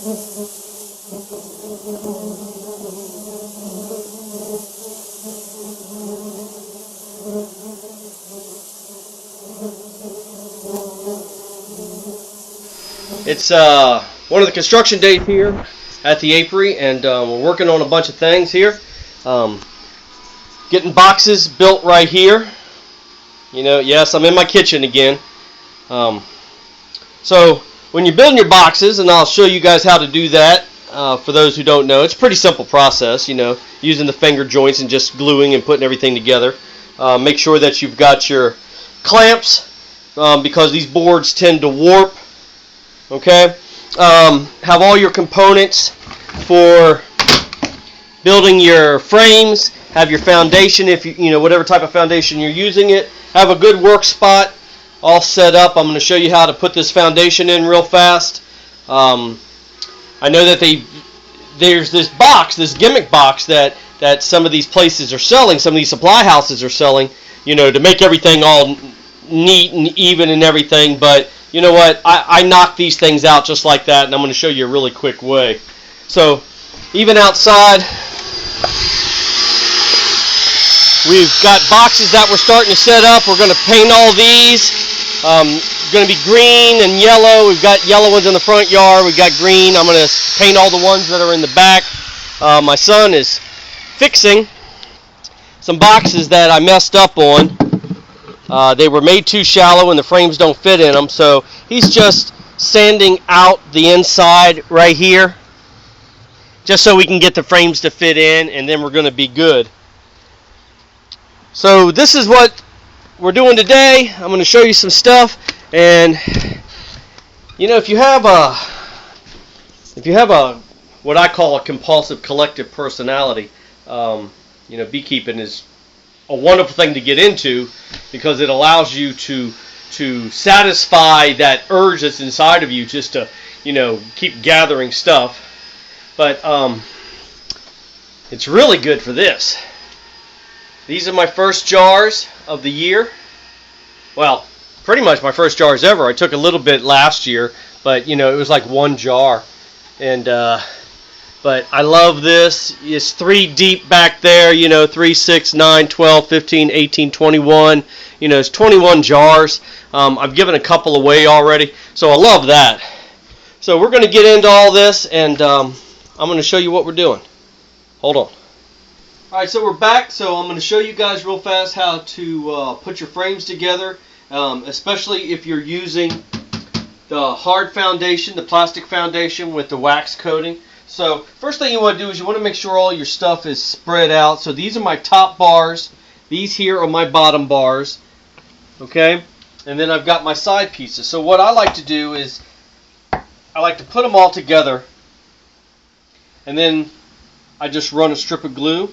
It's one of the construction days here at the Apiary, and we're working on a bunch of things here. Getting boxes built right here. You know, yes, I'm in my kitchen again. So when you're building your boxes, and I'll show you guys how to do that for those who don't know, it's a pretty simple process, you know, using the finger joints and just gluing and putting everything together. Make sure that you've got your clamps because these boards tend to warp. Okay, have all your components for building your frames. Have your foundation, if you know whatever type of foundation you're using it. Have a good work spot all set up. I'm going to show you how to put this foundation in real fast. I know that there's this box, this gimmick box that some of these places are selling, some of these supply houses are selling, you know, to make everything all neat and even and everything, but you know what? I knock these things out just like that, and I'm going to show you a really quick way. So, even outside, we've got boxes that we're starting to set up. We're going to paint all these. Going to be green and yellow. We've got yellow ones in the front yard. We've got green. I'm going to paint all the ones that are in the back. My son is fixing some boxes that I messed up on. They were made too shallow and the frames don't fit in them, so he's just sanding out the inside right here just so we can get the frames to fit in, and then we're going to be good. So this is what we're doing today. I'm going to show you some stuff, and you know, if you have a what I call a compulsive collective personality, you know, beekeeping is a wonderful thing to get into because it allows you to satisfy that urge that's inside of you just to, you know, keep gathering stuff. But it's really good for this. These are my first jars of the year. Well, pretty much my first jars ever. I took a little bit last year, but you know, it was like one jar. And but I love this. It's 3 deep back there, you know, 3, 6, 9, 12, 15, 18, 21. You know, it's 21 jars. I've given a couple away already, so I love that. So we're going to get into all this, and I'm going to show you what we're doing. Hold on. All right, so we're back. So I'm going to show you guys real fast how to put your frames together, especially if you're using the hard foundation, the plastic foundation with the wax coating. So first thing you want to do is you want to make sure all your stuff is spread out. So these are my top bars. These here are my bottom bars. Okay? And then I've got my side pieces. So what I like to do is I like to put them all together, and then I just run a strip of glue.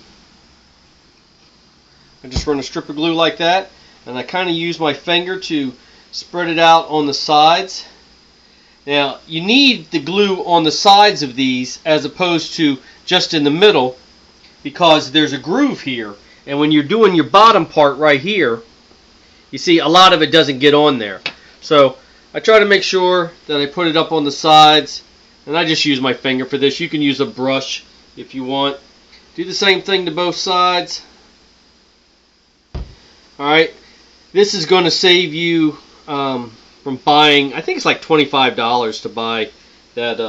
I just run a strip of glue like that, and I kind of use my finger to spread it out on the sides. Now, you need the glue on the sides of these as opposed to just in the middle, because there's a groove here, and when you're doing your bottom part right here, you see a lot of it doesn't get on there. So I try to make sure that I put it up on the sides, and I just use my finger for this. You can use a brush if you want. Do the same thing to both sides. Alright, this is going to save you from buying, I think it's like $25 to buy that,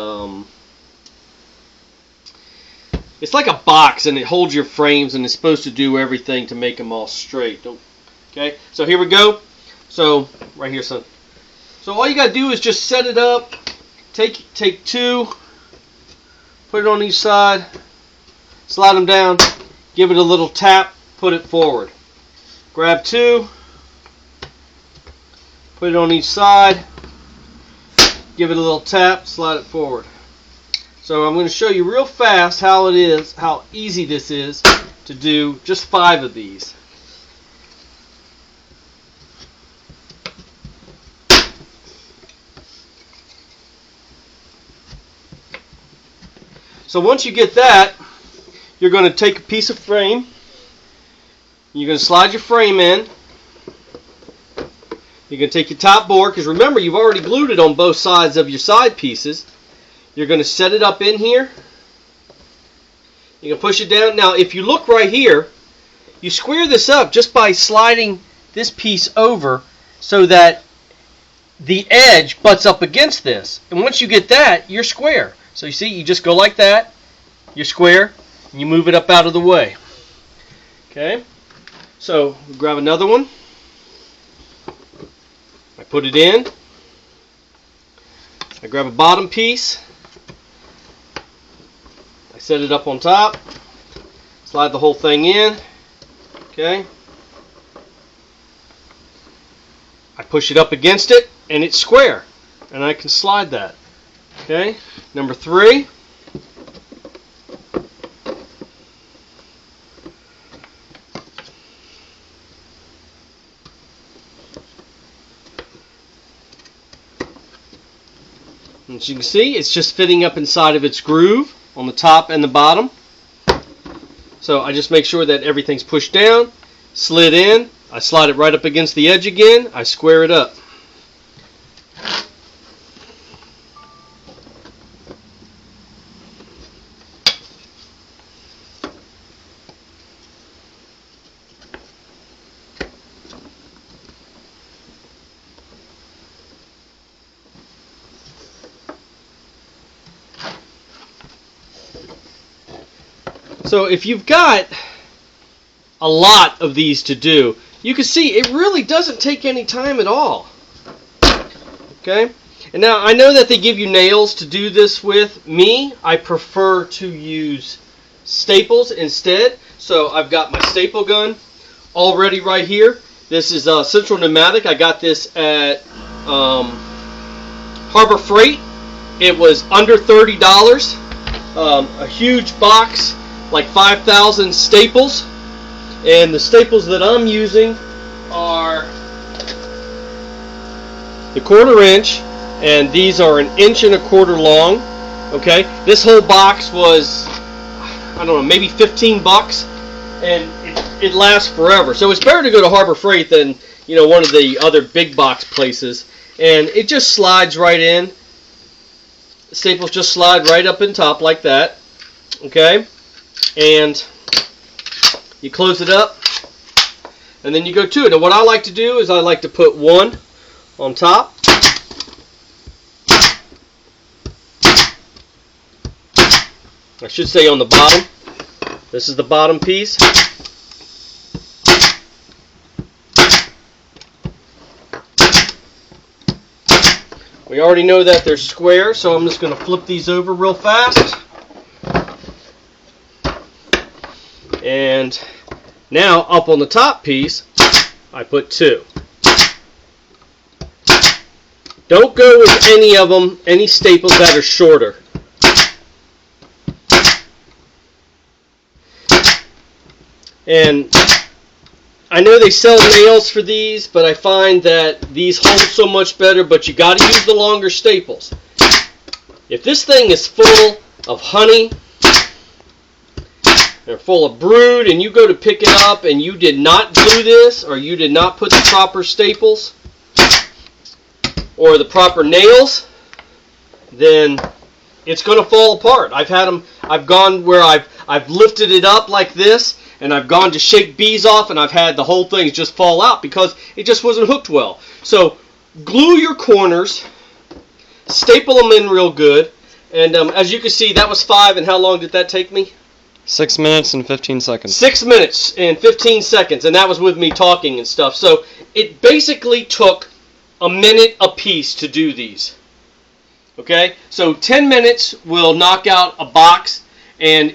it's like a box, and it holds your frames, and it's supposed to do everything to make them all straight. Okay, so here we go. So, right here, son. So all you got to do is just set it up, take 2, put it on each side, slide them down, give it a little tap, put it forward. Grab 2, put it on each side, give it a little tap, slide it forward. So I'm going to show you real fast how easy this is to do just 5 of these. So once you get that, you're going to take a piece of frame, you're going to slide your frame in. You're going to take your top board, because remember, you've already glued it on both sides of your side pieces. You're going to set it up in here. You can push it down. Now, if you look right here, you square this up just by sliding this piece over so that the edge butts up against this. And once you get that, you're square. So you see, you just go like that, you're square, and you move it up out of the way. Okay? So, grab another one. I put it in. I grab a bottom piece. I set it up on top. Slide the whole thing in. Okay? I push it up against it, and it's square. And I can slide that. Okay? Number 3. As you can see, it's just fitting up inside of its groove on the top and the bottom. So I just make sure that everything's pushed down, slid in. I slide it right up against the edge again. I square it up. So if you've got a lot of these to do, you can see it really doesn't take any time at all. Okay? And now I know that they give you nails to do this with. Me, I prefer to use staples instead. So I've got my staple gun all ready right here. This is Central Pneumatic. I got this at Harbor Freight. It was under $30. A huge box, like 5,000 staples. And the staples that I'm using are the 1/4 inch, and these are 1 1/4 inches long. Okay, this whole box was, I don't know, maybe 15 bucks, and it lasts forever. So it's better to go to Harbor Freight than, you know, one of the other big box places. And it just slides right in. The staples just slide right up in top like that. Okay, and you close it up, and then you go to it. And what I like to do is I like to put one on top. I should say on the bottom. This is the bottom piece. We already know that they're square, so I'm just going to flip these over real fast. And now up on the top piece, I put 2. Don't go with any of them, any staples that are shorter. And I know they sell nails for these, but I find that these hold so much better, but you got to use the longer staples. If this thing is full of honey, they're full of brood, and you go to pick it up and you did not glue this, or you did not put the proper staples or the proper nails, then it's going to fall apart. I've gone where I've lifted it up like this, and I've gone to shake bees off, and I've had the whole thing just fall out because it just wasn't hooked well. So glue your corners, staple them in real good, and as you can see, that was 5, and how long did that take me? 6 minutes and 15 seconds. 6 minutes and 15 seconds, and that was with me talking and stuff. So it basically took a minute a piece to do these. Okay? So 10 minutes will knock out a box, and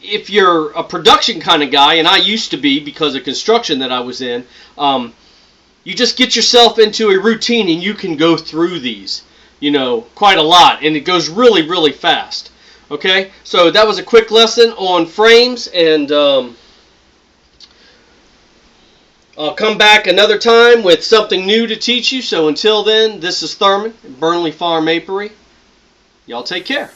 if you're a production kind of guy, and I used to be because of construction that I was in, you just get yourself into a routine and you can go through these, you know, quite a lot, and it goes really, really fast. Okay, so that was a quick lesson on frames, and I'll come back another time with something new to teach you. So until then, this is Thurman at Burnley Farm Apiary. Y'all take care.